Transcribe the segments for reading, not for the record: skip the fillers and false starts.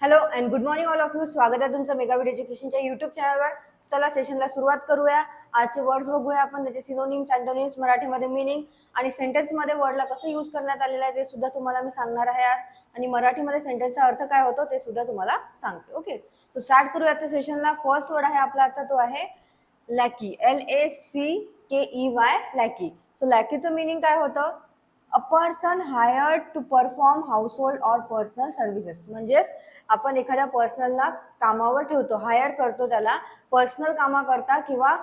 Hello and good morning all of you. स्वागत आहे तुमचं मेगाविड एज्युकेशनच्या युट्यूब चॅनलवर. चला सेशनला सुरुवात करूया. आजचे वर्ड्स बघूया आपण, त्याचे सिनोनिम्स, अँटोनिम्स, मराठीमध्ये मीनिंग आणि सेंटेन्समध्ये वर्डला कसं यूज करण्यात आलेलं आहे ते सुद्धा तुम्हाला मी सांगणार आहे आज. आणि मराठीमध्ये सेंटेन्सचा अर्थ काय होतो ते सुद्धा तुम्हाला सांगते. ओके, सो स्टार्ट करूया आजच्या सेशनला. फर्स्ट वर्ड आहे आपला आजचा, तो आहे लॅकी. LACKEY, lackey. सो लॅकीचं मीनिंग काय होतं? A person hired to perform household or personal services. म्हणजेच आपण एखाद्या पर्सनलला कामावर ठेवतो, हायर करतो त्याला पर्सनल कामाकरता किंवा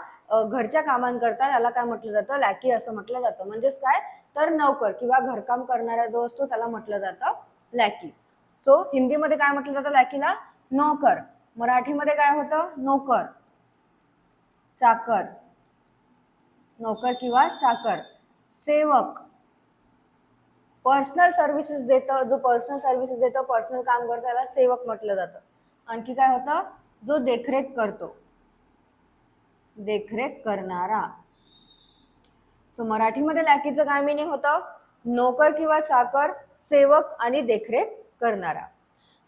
घरच्या कामांकरता, त्याला काय म्हटलं जातं? लॅकी असं म्हटलं जातं. म्हणजेच काय तर नौकर किंवा घरकाम करणारा जो असतो त्याला म्हटलं जातं लॅकी. सो हिंदीमध्ये काय म्हटलं जातं लॅकीला? नौकर. मराठीमध्ये काय होतं? नोकर, चाकर, नौकर किंवा चाकर. सेवक, पर्सनल सर्व्हिसेस देतं, जो पर्सनल सर्व्हिसेस देतो, पर्सनल काम करतो त्याला सेवक म्हटलं जातं. आणखी काय होतं? जो देखरेख करतो, देखरेख करणारा. सो मराठीमध्ये लॅकीचं काय मीनिंग होतं? नोकर किंवा चाकर, सेवक आणि देखरेख करणारा.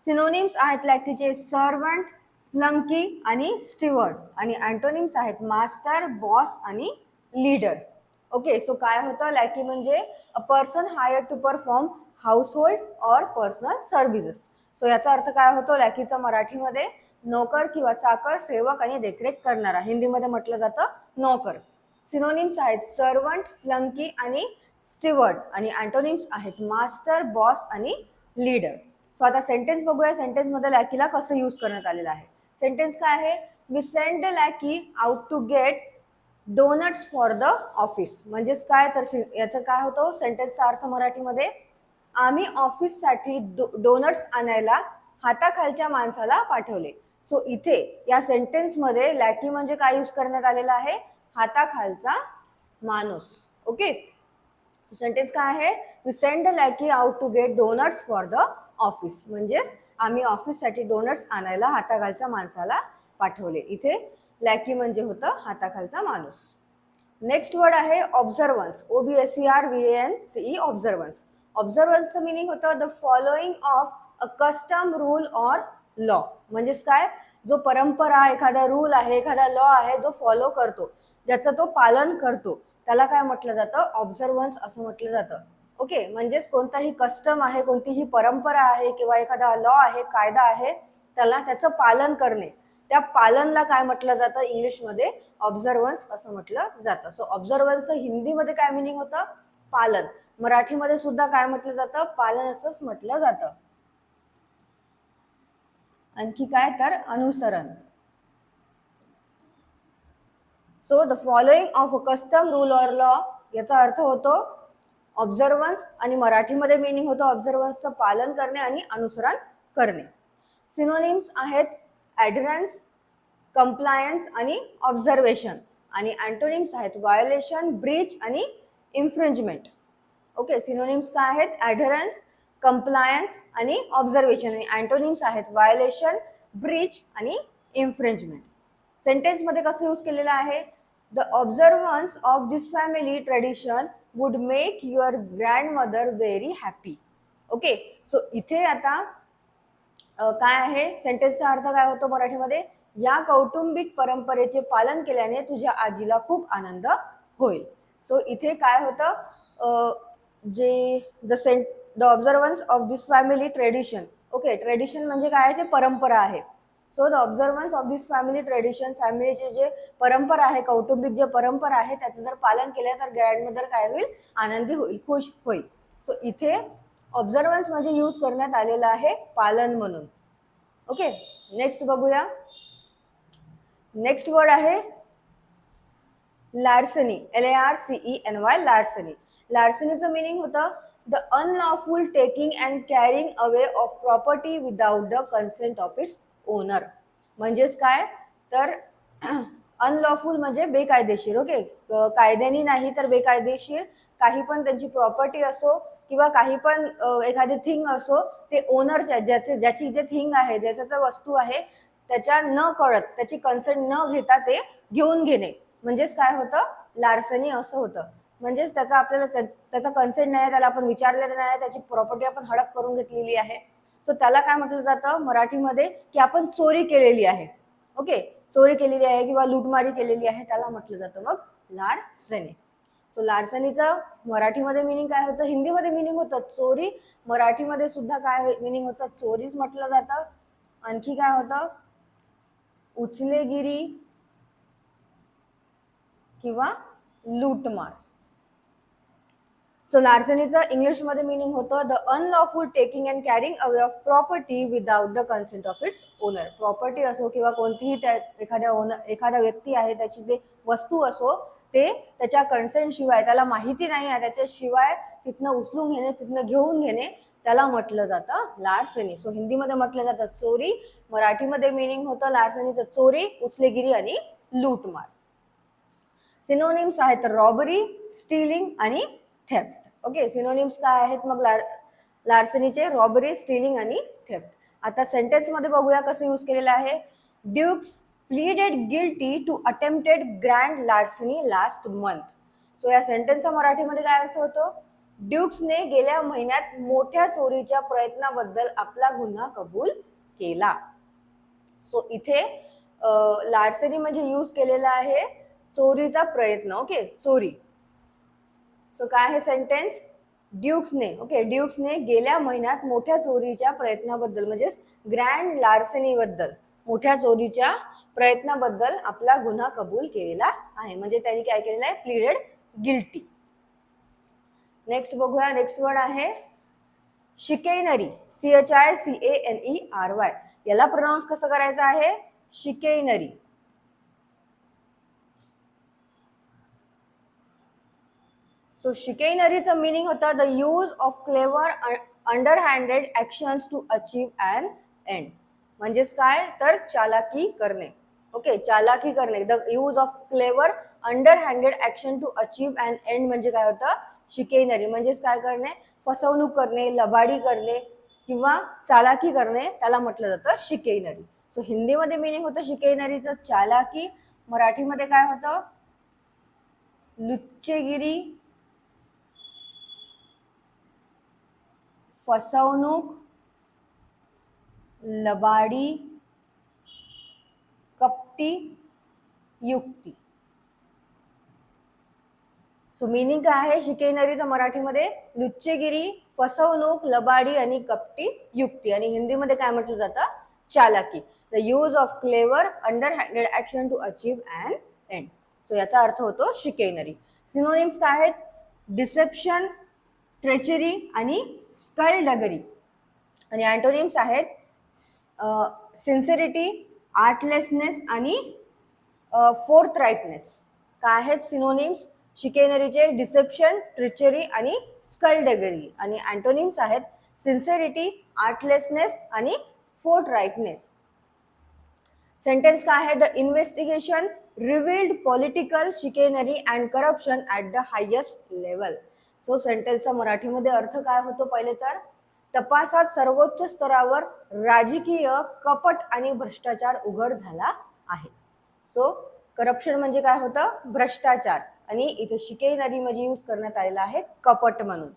सिनोनिम्स आहेत लॅकीचे सर्वंट, फ्लंकी आणि स्टीवर्ड. आणि अँटोनिम्स आहेत मास्टर, बॉस आणि लीडर. ओके, सो काय होतं? लॅकी म्हणजे a person hired to perform household or personal services. So याचा अर्थ काय होतो लॅकीचा मराठीमध्ये? नोकर किंवा चाकर, सेवक आणि देखरेख करणारा. हिंदीमध्ये म्हटलं जातं नोकर. सिनोनिम्स आहेत सर्वंट, फ्लंकी आणि स्टीवर्ड. आणि अँटोनिम्स आहेत मास्टर, बॉस आणि लीडर. सो आता सेंटेन्स बघूया. सेंटेन्समध्ये लॅकीला कसं यूज करण्यात आलेलं आहे. सेंटेन्स काय आहे? We send the lackey out to get doughnuts for the office. म्हणजेच काय तर याचं काय होतं सेंटेन्सचा अर्थ मराठीमध्ये? आम्ही ऑफिससाठी डोनट्स आणायला हाताखालच्या माणसाला पाठवले. सो इथे या सेंटेन्समध्ये लॅकी म्हणजे काय यूज करण्यात आलेला आहे? हाताखालचा माणूस. ओके, सो सेंटेन्स काय आहे? We send the lackey out to get doughnuts for the office. म्हणजेच आम्ही ऑफिससाठी डोनट्स आणायला हाताखालच्या माणसाला पाठवले. इथे लॅकी म्हणजे होतं हाताखालचा माणूस. नेक्स्ट वर्ड आहे ऑब्झर्वन्स. OBSERVANCE, observance. ऑब्झर्वन्सचं मिनिंग होतं the following of a custom, rule or law. म्हणजेच काय? जो परंपरा, एखादा रूल आहे, एखादा लॉ आहे जो फॉलो करतो, ज्याचं तो पालन करतो, त्याला काय म्हटलं जातं? ऑब्झर्वन्स असं म्हटलं जातं. ओके, म्हणजेच कोणताही कस्टम आहे, कोणतीही परंपरा आहे किंवा एखादा लॉ आहे, कायदा आहे, त्याला त्याचं पालन करणे, त्या पालनला काय म्हटलं जातं इंग्लिशमध्ये? ऑब्झर्वन्स असं म्हटलं जातं. सो ऑब्झर्वन्सचं हिंदीमध्ये काय मिनिंग होतं? पालन. मराठीमध्ये सुद्धा काय म्हटलं जातं? पालन असंच म्हटलं जातं. आणखी काय तर अनुसरण. So the following of a custom, rule or law याचा अर्थ होतो ऑब्झर्वन्स. आणि मराठीमध्ये मिनिंग होतं ऑब्झर्वन्सचं पालन करणे आणि अनुसरण करणे. सिनोनिम्स आहेत ॲडरन्स, कंप्लायन्स आणि ऑब्झर्वेशन. आणि अँटोनिम्स आहेत व्हायोलेशन, ब्रीच आणि इन्फ्रिंजमेंट. ओके, सिनोनिम्स काय आहेत? ॲडरन्स, कंप्लायन्स आणि ऑब्झर्वेशन. आणि अँटोनिम्स आहेत व्हायोलेशन, ब्रीच आणि इन्फ्रिंजमेंट. सेंटेन्समध्ये कसं यूज केलेलं आहे? The observance of this family tradition would make your grandmother very happy. Okay, so इथे आता काय आहे? सेंटेन्सचा अर्थ काय होतो मराठीमध्ये? या कौटुंबिक परंपरेचे पालन केल्याने तुझ्या आजीला खूप आनंद होईल. सो इथे काय होतं? जे the observance of this family tradition. Okay, tradition म्हणजे काय? ते परंपरा आहे. So the observance of this family tradition, फॅमिलीचे जे परंपरा आहे, कौटुंबिक जे परंपरा आहे त्याचं जर पालन केलं तर ग्रँडमदर काय होईल? आनंदी होईल, खुश होईल. सो इथे ऑब्झर्वन्स म्हणजे यूज करण्यात आलेला आहे पालन म्हणून. ओके, नेक्स्ट बघूया. नेक्स्ट वर्ड आहे लार्सनी. LARCENY, लार्सनी. लार्सनीचं मिनिंग होतं the unlawful taking and carrying away of property without the consent of its owner. म्हणजेच काय तर अनलॉफुल म्हणजे बेकायदेशीर. ओके, कायद्याने नाही तर बेकायदेशीर काही पण त्यांची प्रॉपर्टी असो किंवा काही पण एखादी थिंग असो, ते ओनरच्या, ज्याची जे थिंग आहे, ज्याच्या त्या वस्तू आहे, त्याच्या न कळत, त्याची कन्सेंट न घेता ते घेऊन घेणे. म्हणजेच काय होतं? लार्सनी असं होतं. म्हणजेच त्याचा आपल्याला त्याचा कन्सेंट नाही, त्याला आपण विचारलेलं नाही, त्याची प्रॉपर्टी आपण हडप करून घेतलेली आहे. सो त्याला काय म्हटलं जातं मराठीमध्ये की आपण चोरी केलेली आहे. ओके, चोरी केलेली आहे किंवा लूटमारी केलेली आहे त्याला म्हटलं जातं मग लार्सनी. सो लार्सनीचं मराठीमध्ये मिनिंग काय होतं, हिंदीमध्ये मिनिंग होतं चोरी, मराठीमध्ये सुद्धा काय मिनिंग होतं चोरीच म्हटलं जातं. आणखी काय होतं उचलेगिरी किंवा लूटमार. सो लार्सनीचं इंग्लिशमध्ये मिनिंग होतं the unlawful taking and carrying away of property without the consent of its owner. Property असो किंवा कोणतीही एखादा व्यक्ती आहे त्याची ते वस्तू असो ते त्याच्या कन्सेंट शिवाय, त्याला माहिती नाही आहे त्याच्याशिवाय तिथनं उचलून घेणे, तिथनं घेऊन घेणे त्याला म्हटलं जातं लार्सनी. सो हिंदीमध्ये म्हटलं जातं चोरी, मराठीमध्ये मिनिंग होतं लार्सनीचं चोरी, उचलेगिरी आणि लूटमार. सिनोनिम्स आहेत रॉबरी, स्टीलिंग आणि थेफ्ट. ओके, सिनोनिम्स काय आहेत मग लार्सनीचे, रॉबरी, स्टीलिंग आणि थेफ्ट. आता सेंटेन्स मध्ये बघूया कसं यूज केलेलं आहे. Dukes pleaded guilty to attempted grand larceny last month. So या सेंटेन्सचा मराठीमध्ये काय अर्थ होतो, ड्यूक्सने गेल्या महिन्यात मोठ्या चोरीच्या प्रयत्नाबद्दल आपला गुन्हा कबूल केला. सो इथे लार्सनी म्हणजे यूज केलेला आहे चोरीचा प्रयत्न. ओके, चोरी. सो काय आहे सेंटेन्स, ड्यूक्सने, ओके, ड्यूक्सने गेल्या महिन्यात मोठ्या चोरीच्या प्रयत्नाबद्दल म्हणजेच ग्रँड लार्सनी बद्दल, मोठ्या चोरीच्या प्रयत्नाबद्दल आपला गुन्हा कबूल केलेला आहे. म्हणजे त्यांनी काय केलेलं आहे, प्लीडेड गिल्टी. नेक्स्ट बघूया, नेक्स्ट वर्ड आहे शिकेनरी, CHICANERY. याला प्रोनाउन्स कसं करायचं आहे, शिकेनरी. सो शिकेनरीचं मिनिंग होतं the use of clever underhanded actions to achieve and end. म्हणजेच काय तर चालाकी करणे. ओके, चालाकी करणे. The use of clever underhanded action to achieve and end म्हणजे काय होतं शिकेनरी. म्हणजेच काय करणे, फसवणूक करणे, लबाडी करणे किंवा चालाकी करणे त्याला म्हटलं जातं शिकेनरी. सो हिंदीमध्ये मिनिंग होतं शिकेनरीचं चालाकी, मराठीमध्ये काय होतं लुच्चेगिरी, फसवणूक, लबाडी, कपटी, युक्ती. सो मिनिंग काय आहे शिकेनरीचं मराठीमध्ये लुच्चेगिरी, फसवणूक, लबाडी आणि कपटी युक्ती. आणि हिंदीमध्ये काय म्हटलं जातं चालाकी. The use of clever underhanded action to achieve and end. So याचा अर्थ होतो शिकेनरी. सिनोनिम्स काय आहेत, डिसेप्शन, ट्रेचरी आणि स्कल्डगरी. आणि अँटोनिम्स आहेत सिन्सिरिटी, आर्टलेसनेस आणि फोर्थराइटनेस. काय आहेत सिनोनिम्स शिकेनरीचे, डिसेप्शन, ट्रिचरी आणि स्कल्डगरी. आणि अँटोनिम्स आहेत सिन्सिरिटी, आर्टलेसनेस आणि फोर्थराइटनेस. सेंटेन्स काय आहे, the investigation revealed political chicanery and corruption at the highest level. So सेंटेन्सचा मराठीमध्ये अर्थ काय होतो, पहिले तर तपासात सर्वोच्च स्तरावर राजकीय कपट आणि भ्रष्टाचार उघड झाला आहे. सो करप्शन म्हणजे काय होतं भ्रष्टाचार, आणि इथे शिकेनरी म्हणजे यूज करण्यात आलेला आहे कपट म्हणून.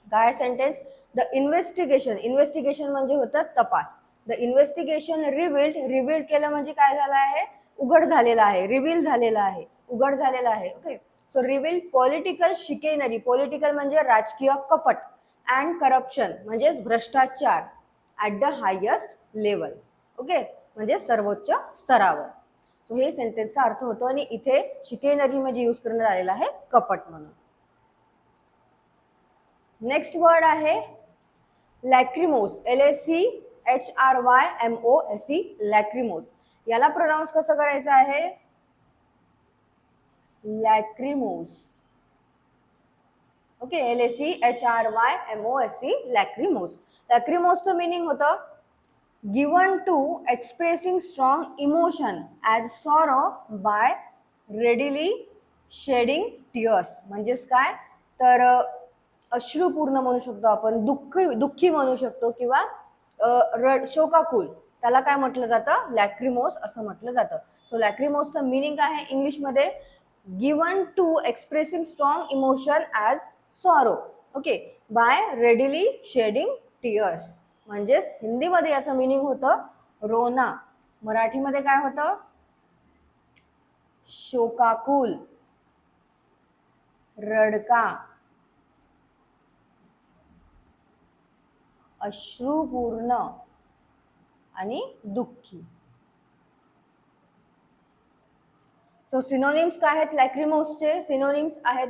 काय सेंटेन्स, द इन्व्हेस्टिगेशन, इन्व्हेस्टिगेशन म्हणजे होतं तपास. द इन्व्हेस्टिगेशन रिव्हील्ड, रिव्हील्ड केलं म्हणजे काय झालं आहे उघड झालेला आहे, रिव्हील झालेला आहे, उघड झालेला आहे. ओके, सो रिव्हील्ड पॉलिटिकल शिकेनरी, पॉलिटिकल म्हणजे राजकीय कपट, अँड करप्शन म्हणजेच भ्रष्टाचार at the highest level. Okay, म्हणजे सर्वोच्च स्तरावर. सो हे सेंटेन्सचा अर्थ होतो. आणि इथे शिकेनरी म्हणजे यूज करण्यात आलेला आहे कपट म्हणून. नेक्स्ट वर्ड आहे लॅक्रिमोस, LACHRYMOSE, लॅक्रिमोस. याला प्रोनाउन्स कसं करायचं आहे, लॅक्रिमोस. Okay, LACHRYMOSE, लॅक्रिमोस. लॅक्रिमोसचं मिनिंग होतं given to expressing strong emotion as sorrow bye readily shedding tears. म्हणजेच काय तर अश्रुपूर्ण म्हणू शकतो आपण, दुःखी म्हणू शकतो किंवा शोकाकुल, त्याला काय म्हटलं जातं लॅक्रिमोस असं म्हटलं जातं. सो लॅक्रिमोसचं मिनिंग आहे इंग्लिशमध्ये given to expressing strong emotion as sorrow, okay, by readily shedding tears. म्हणजेच हिंदीमध्ये याचं मिनिंग होतं रोना, मराठीमध्ये काय होतं? शोकाकुल, रडका, अश्रुपूर्ण आणि दुःखी. सो सिनोनिम्स काय आहेत लॅक्रिमोसचे? सिनोनिम्स आहेत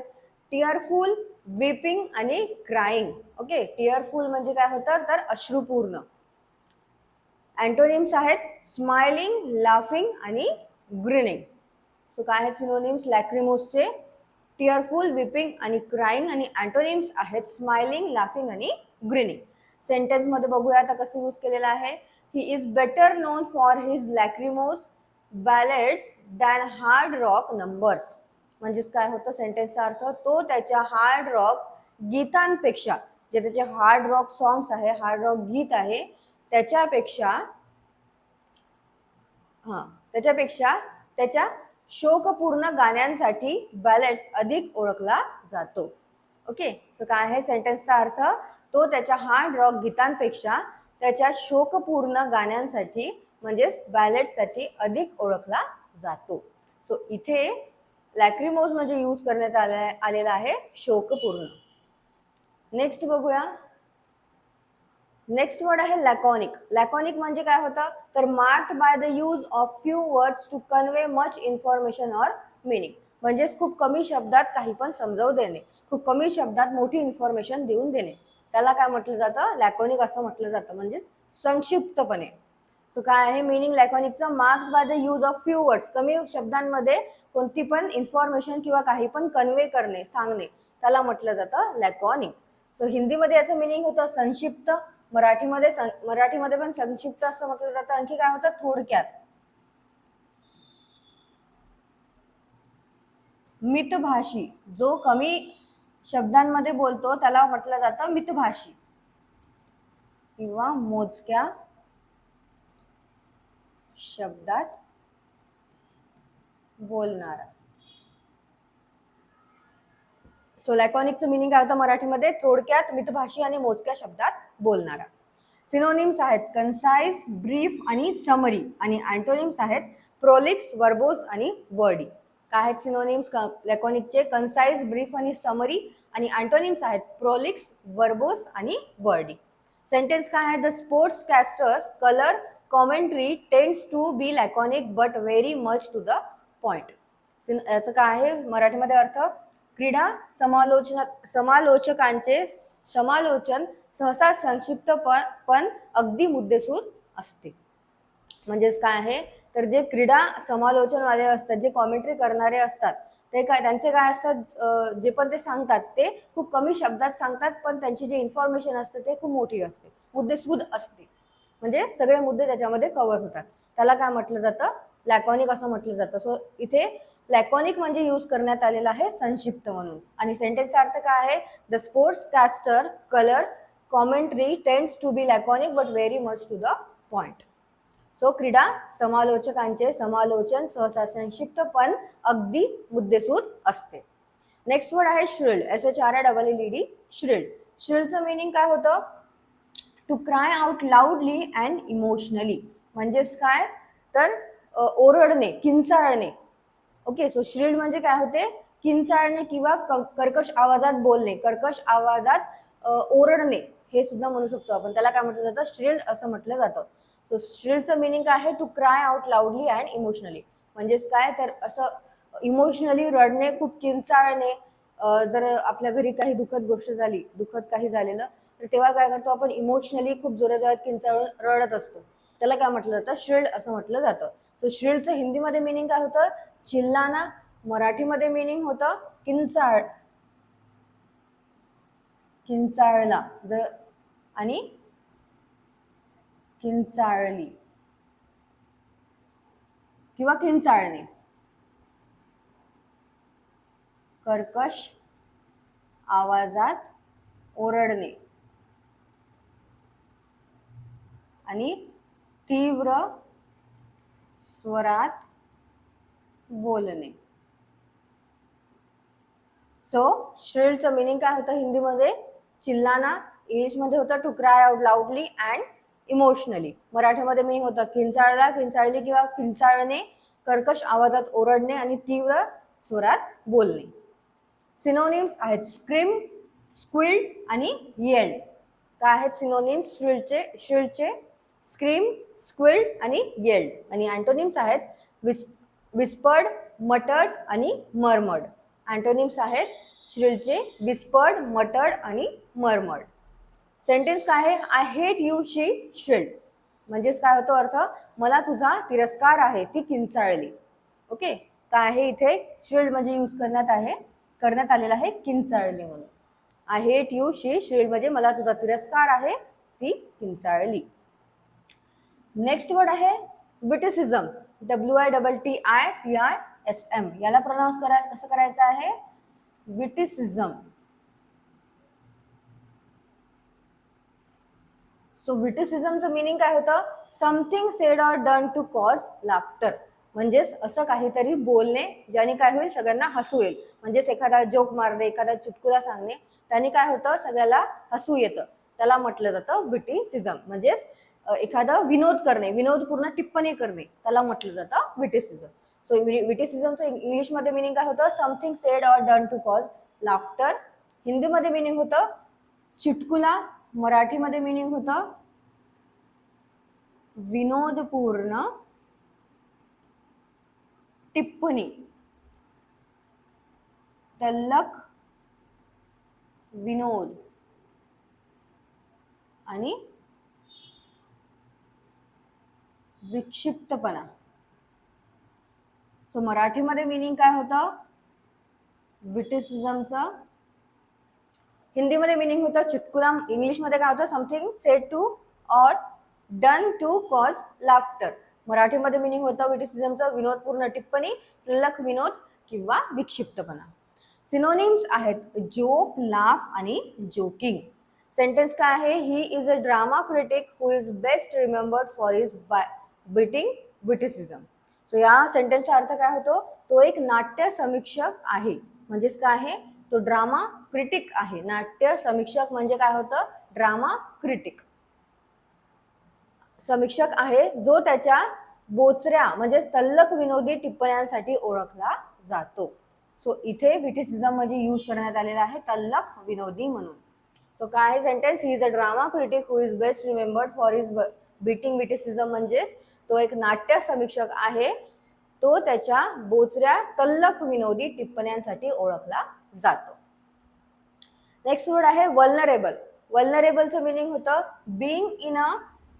टीअरफुल, वीपिंग आणि क्राईंग. ओके, टीअरफुल म्हणजे काय होतं तर अश्रुपूर्ण. अँटोनिम्स आहेत स्माइलिंग, लाफिंग आणि ग्रिनिंग. सो काय आहेत सिनोनिम्स लॅक्रिमोसचे? टीअरफुल, विपिंग आणि क्राईंग. आणि अँटोनिम्स आहेत स्माइलिंग, लाफिंग आणि ग्रिनिंग. सेंटेन्स मध्ये बघूया आता कसं यूज केलेलं आहे. He is better known for his lachrymose ballads than hard rock numbers. म्हणजेच काय होतं सेंटेन्सचा अर्थ? तो त्याच्या हार्ड रॉक गीतांपेक्षा, जे त्याचे हार्ड रॉक सॉंग्स आहे, हार्ड रॉक गीत आहे, त्याच्यापेक्षा त्याच्या शोकपूर्ण गाण्यांसाठी बॅलेड्स अधिक ओळखला जातो. ओके, सो काय आहे सेंटेन्सचा अर्थ? तो त्याच्या हार्ड रॉक गीतांपेक्षा त्याच्या शोकपूर्ण गाण्यांसाठी म्हणजेच बॅलेड्ससाठी अधिक ओळखला जातो. सो इथे लॅक्रिमोस म्हणजे यूज करण्यात आलेला आहे शोकपूर्ण. नेक्स्ट बघूया. नेक्स्ट वर्ड आहे लॅकॉनिक. लॅकॉनिक म्हणजे काय होतं तर marked by the use of few words to convey much information or meaning. म्हणजेच खूप कमी शब्दात काही पण समजावून देणे, खूप कमी शब्दात मोठी इन्फॉर्मेशन देऊन देणे, त्याला काय म्हटलं जातं? लॅकॉनिक असं म्हटलं जातं, म्हणजेच संक्षिप्तपणे. सो काय आहे मिनिंग लॅकॉनिकचं? Marked by the use of few words, कमी शब्दांमध्ये कोणती पण इन्फॉर्मेशन किंवा काही पण कन्वे करणे, सांगणे, त्याला म्हटलं जातं लॅकॉनिक. सो हिंदीमध्ये याचं मिनिंग होतं संक्षिप्त, मराठीमध्ये पण संक्षिप्त असं म्हटलं जातं. आणखी काय होतं? थोडक्यात. मितभाषी, जो कमी शब्दांमध्ये बोलतो त्याला म्हटलं जातं मितभाषी किंवा मोजक्या शब्दात बोलणारा. सो लॅकॉनिकचं मिनिंग काय होतं मराठीमध्ये? थोडक्यात, मितभाषी आणि मोजक्या शब्दात बोलणारा. सिनोनिम्स आहेत कन्साइज, ब्रीफ आणि समरी. आणि अँटोनिम्स आहेत प्रोलिक्स, वर्बोस आणि वर्डी. काय आहेत सिनोनिम्स लॅकॉनिकचे? कन्साइज, ब्रीफ आणि समरी. आणि अँटोनिम्स आहेत प्रोलिक्स, वर्बोस आणि वर्डी. सेंटेन्स काय आहे? The sports casters colour commentary tends to be laconic but very much to the point. याचं काय आहे मराठीमध्ये अर्थ? क्रीडा समालोचकांचे समालोचन सहसा संक्षिप्त पण अगदी मुद्देसूद असते. म्हणजेच काय आहे तर जे क्रीडा समालोचनवाले असतात, जे कॉमेंट्री करणारे असतात, ते काय त्यांचे काय असतात, जे पण ते सांगतात ते खूप कमी शब्दात सांगतात, पण त्यांची जी इन्फॉर्मेशन असते ते खूप मोठी असते, मुद्देसूद असते. म्हणजे सगळे मुद्दे त्याच्यामध्ये कव्हर होतात. त्याला काय म्हटलं जातं? लॅकॉनिक असं म्हटलं जातं. सो इथे लॅकॉनिक म्हणजे यूज करण्यात आलेला आहे संक्षिप्त म्हणून. आणि सेंटेन्सचा अर्थ काय आहे? The sports caster colour commentary tends to be laconic but very much to the point. So क्रीडा समालोचकांचे समालोचन सहसा संक्षिप्त पण अगदी मुद्देसूद असते. नेक्स्ट वर्ड आहे श्रिल्ड. SHRILLED, श्रिल्ड. श्रिल्डचं मिनिंग काय होतं? To cry out loudly and emotionally. म्हणजेच काय तर ओरडणे, किंचाळणे. ओके, सो श्रिल्ड म्हणजे काय होते? किंचाळणे किंवा कर्कश आवाजात बोलणे, कर्कश आवाजात ओरडणे, हे सुद्धा म्हणू शकतो आपण. त्याला काय म्हटलं जातं? श्रिल्ड असं म्हटलं जातं. सो श्रिल्डचं मिनिंग काय आहे? To cry out loudly and emotionally. म्हणजेच काय तर असं इमोशनली रडणे, खूप किंचाळणे. जर आपल्या घरी काही दुःखद गोष्ट झाली, दुःखद काही झालेलं, तर तेव्हा काय करतो आपण? इमोशनली खूप जोरात किंचाळून रडत असतो. त्याला काय म्हटलं जातं? श्रिल्ड असं म्हटलं जातं. सो श्रिल्डचं हिंदीमध्ये मिनिंग काय होतं? चिल्लाना. मराठीमध्ये मिनिंग होतं किंचाळ, किंचाळला आणि किंचाळली किंवा किंचाळणे. कर्कश आवाजात ओरडणे आणि तीव्र स्वरात बोलणे. सो श्रिल्डचं मिनिंग काय होतं हिंदीमध्ये? चिल्लाना, इंग्लिशमध्ये होतं to cry out loudly and emotionally. मराठीमध्ये मिनिंग होतं किंचाळला, किंचाळली किंवा किंचाळणे, कर्कश आवाजात ओरडणे आणि तीव्र स्वरात बोलणे. सिनोनिम्स आहेत स्क्रीम, स्क्विल्ड आणि येल्ड. काय आहेत सिनोनिम्स श्रिल्डचे? स्क्रीम, स्क्विल्ड आणि येल्ड. आणि अँटोनिम्स आहेत विस्पर्ड, मटर्ड आणि मर्मर्ड. अँटोनिम्स आहेत श्रिल्डचे विस्पर्ड, मटर्ड आणि मर्मर्ड. सेंटेन्स काय आहे? आय हेट यू शी श्रिल्ड. म्हणजेच काय होतो अर्थ? मला तुझा तिरस्कार आहे, ती किंचाळली. ओके, काय आहे इथे? श्रिल्ड म्हणजे यूज करण्यात आलेला आहे किंचाळली म्हणून. आय हेट यू शी श्रिल्ड म्हणजे मला तुझा तिरस्कार आहे, ती किंचाळली. नेक्स्ट वर्ड आहे विटिसिझम. WITTICISM. याला प्रोनाउन्स कसं करायचं आहे? विटिसिझम. सो विटिसिझमचं मिनिंग काय होतं? Something said or done to cause laughter. म्हणजेच असं काहीतरी बोलणे ज्याने काय होईल? सगळ्यांना हसू येईल. म्हणजेच एखादा जोक मारणे, एखादा चुटकुला सांगणे, त्याने काय होतं? सगळ्याला हसू येतं. त्याला म्हटलं जातं विटिसिझम. म्हणजेच एखादा विनोद करणे, विनोदपूर्ण टिप्पणी करणे, त्याला म्हटलं जातं विटिसिझम. सो विटिसिझमचं इंग्लिशमध्ये मिनिंग काय होतं? Something said or done to cause laughter. हिंदीमध्ये मिनिंग होतं चुटकुला. मराठीमध्ये मिनिंग होतं विनोदपूर्ण टिप्पणी, तल्लख विनोद आणि विक्षिप्तपणा. सो मराठीमध्ये मिनिंग काय होतं विटिसिझमचं? हिंदीमध्ये मिनिंग होतं चुटकुला. इंग्लिशमध्ये काय होतं? Something said to or done to cause laughter. मराठीमध्ये मिनिंग होतं विटिसिझमचं विनोदपूर्ण टिप्पणी, तल्लख विनोद किंवा विक्षिप्तपणा. सिनोनिम्स आहेत जोक, लाफ आणि जोकिंग. सेंटेन्स काय आहे? He is a drama critic who is best remembered for his biting witticism. So या सेंटेन्सचा अर्थ काय होतो? तो एक नाट्य समीक्षक आहे. म्हणजेच काय आहे? तो ड्रामा क्रिटिक आहे. नाट्य समीक्षक म्हणजे काय होतं? Drama critic. समीक्षक आहे जो त्याच्या बोचऱ्या म्हणजे तल्लख विनोदी टिप्पण्यांसाठी ओळखला जातो. सो इथे विटिसिझम म्हणजे यूज करण्यात आलेला आहे तल्लख विनोदी म्हणून. सो काय आहे sentence? He is a drama critic who is best remembered for his biting witticism. म्हणजेच तो एक नाट्य समीक्षक आहे, तो त्याच्या बोचऱ्या तल्लख विनोदी टिप्पण्यांसाठी ओळखला जातो. नेक्स्ट वर्ड आहे वल्नरेबल. वल्नरेबलचं मिनिंग होतं being in a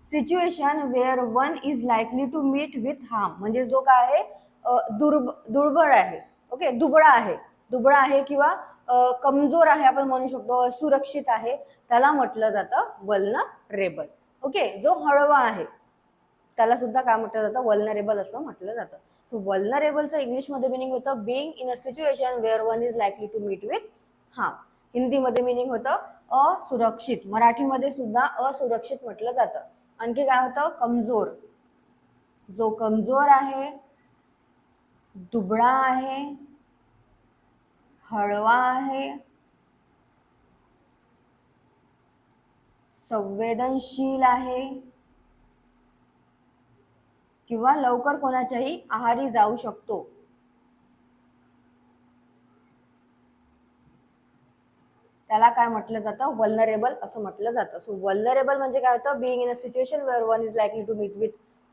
situation where one is likely to meet with harm. म्हणजे जो काय आहे दुर्बळ आहे, ओके, दुबळा आहे किंवा कमजोर आहे आपण म्हणू शकतो, असुरक्षित आहे, त्याला म्हटलं जातं वल्नरेबल. ओके, जो हळवा आहे त्याला सुद्धा काय म्हटलं जातं? वल्नरेबल असं म्हटलं जातं. सो वल्नरेबलचं इंग्लिशमध्ये मिनिंग होतं being in a situation where one is likely to meet with harm. हिंदीमध्ये मिनिंग होतं असुरक्षित. मराठीमध्ये सुद्धा असुरक्षित म्हटलं जातं. आणखी काय होतं? कमजोर. जो कमजोर आहे, दुबळा आहे, हळवा आहे, संवेदनशील आहे किंवा लवकर कोणाच्याही आहारी जाऊ शकतो, त्याला काय म्हटलं जातं? वल्नरेबल असं म्हटलं जातं. सो वल्नरेबल म्हणजे काय होतं? Being in a situation where one is likely to meet with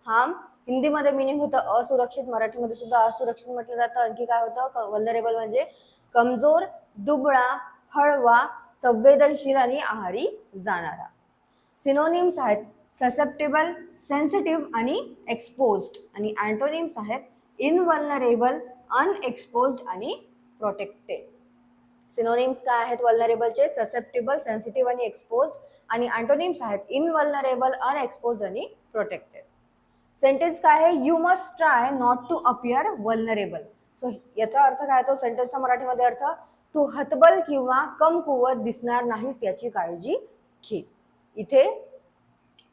harm. हिंदीमध्ये मिनिंग होतं असुरक्षित. मराठीमध्ये सुद्धा असुरक्षित म्हटलं जातं. आणखी काय होतं? वल्नरेबल म्हणजे कमजोर, दुबळा, हळवा, संवेदनशील आणि आहारी जाणारा. सिनोनिम्स आहेत ससेप्टेबल, सेन्सिटिव्ह आणि एक्सपोज्ड. आणि अँटोनिम्स आहेत इनवल्नरेबल, अनएक्सपोज्ड आणि प्रोटेक्टेड. सिनोनिम्स काय आहेत वल्नरेबलचे? ससेप्टेबल, सेन्सिटिव्ह आणि एक्सपोज्ड. आणि अँटोनिम्स आहेत इनवल्नरेबल, अनएक्सपोज्ड आणि प्रोटेक्टेड. सेंटेन्स काय आहे? You must try not to appear vulnerable. So याचा अर्थ काय होतो? सेंटेन्सचा मराठीमध्ये अर्थ तू हतबल किंवा कमकुवत दिसणार नाहीस याची काळजी घे. इथे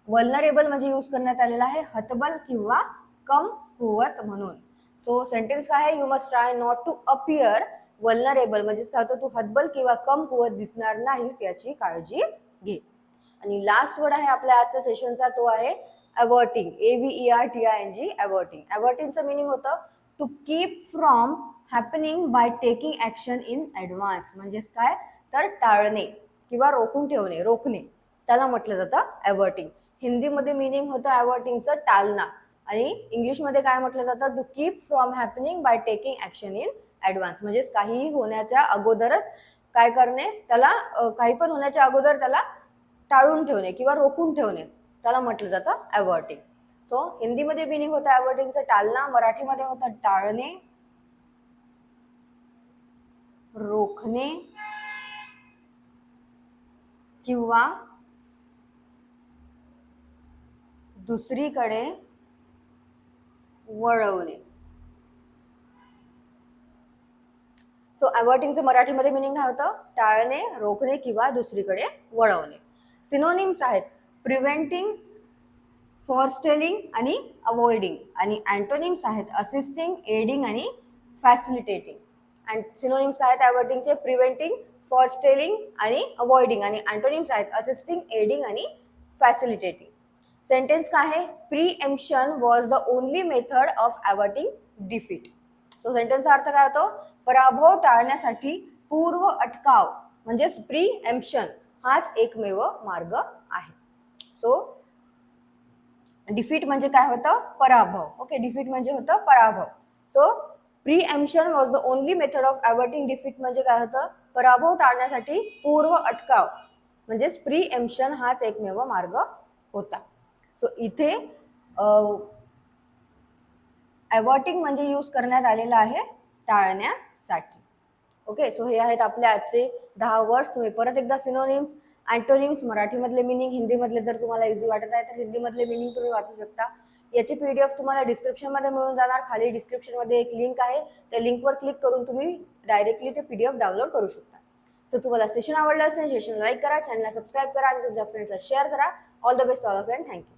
वल्नरेबल म्हणजे यूज करण्यात आलेला आहे हतबल किंवा कमकुवत म्हणून. सो सेंटेन्स काय आहे? You must try not to appear vulnerable. म्हणजेच काय होतं? तू हतबल किंवा कमकुवत दिसणार नाहीस याची काळजी घे. आणि लास्ट वर्ड आहे आपल्या आजच्या सेशनचा तो आहे अवर्टिंग, AVERTING, अवर्टिंग. अवर्टिंगचं मिनिंग होतं to keep from happening by taking action in advance. म्हणजेच काय तर टाळणे किंवा रोखून ठेवणे, रोखणे, त्याला म्हटलं जातं अवर्टिंग. हिंदीमध्ये मिनिंग होतं अवर्टिंगचं टाळणं आणि इंग्लिशमध्ये काय म्हटलं जातं to keep from happening by taking action in advance. म्हणजेच काहीही होण्याच्या अगोदरच काय करणे, त्याला काही पण होण्याच्या अगोदर त्याला टाळून ठेवणे किंवा रोखून ठेवणे, त्याला म्हटलं जातं अवर्टिंग. सो हिंदीमध्ये मिनिंग होतं अवर्टिंगचं टाळणं, मराठीमध्ये होतं टाळणे, रोखणे किंवा दुसरीकडे वळवणे. सो अवर्टिंगचं मराठीमध्ये मिनिंग काय होतं टाळणे, रोखणे किंवा दुसरीकडे वळवणे. सिनोनिम्स आहेत प्रिव्हेंटिंग, फॉरस्टेलिंग आणि अवॉइडिंग. आणि अँटोनिम्स आहेत असिस्टिंग, एडिंग आणि फॅसिलिटेटिंग. अँड सिनोनिम्स काय आहेत अवर्टिंगचे प्रिव्हेंटिंग, फॉरस्टेलिंग आणि अवॉइडिंग. आणि अँटोनिम्स आहेत असिस्टिंग, एडिंग आणि फॅसिलिटेटिंग. सेंटेन्स काय आहे preemption was the only method of averting defeat. So सेंटेन्सचा अर्थ काय होतो पराभव टाळण्यासाठी पूर्व अटकाव म्हणजेच प्रीएम्प्शन हाच एकमेव मार्ग आहे. सो डिफीट म्हणजे काय होतं पराभव. ओके, डिफीट म्हणजे होतं पराभव. So preemption was the only method of averting defeat म्हणजे काय होतं पराभव टाळण्यासाठी पूर्व अटकाव म्हणजेच प्रीएम्प्शन हाच एकमेव मार्ग होता. सो इथे अवर्टिंग म्हणजे यूज करण्यात आलेला आहे टाळण्यासाठी. ओके, सो हे आहेत आपले आजचे 10 वर्ड्स. तुम्ही परत एकदा सिनोनिम्स, अँटोनिम्स, मराठीमधले मिनिंग, हिंदीमधले जर तुम्हाला इझी वाटत आहे तर हिंदीमधले मिनिंग तुम्ही वाचू शकता. याची PDF तुम्हाला डिस्क्रिप्शनमध्ये मिळून जाणार. खाली डिस्क्रिप्शनमध्ये एक लिंक आहे, त्या लिंकवर क्लिक करून तुम्ही डायरेक्टली ते PDF डाउनलोड करू शकता. सो तुम्हाला सेशन आवडलं असेल सेशन लाईक करा, चॅनलला सबस्क्राईब करा आणि तुमच्या फ्रेंड्सला शेअर करा. All the best all of you and thank you.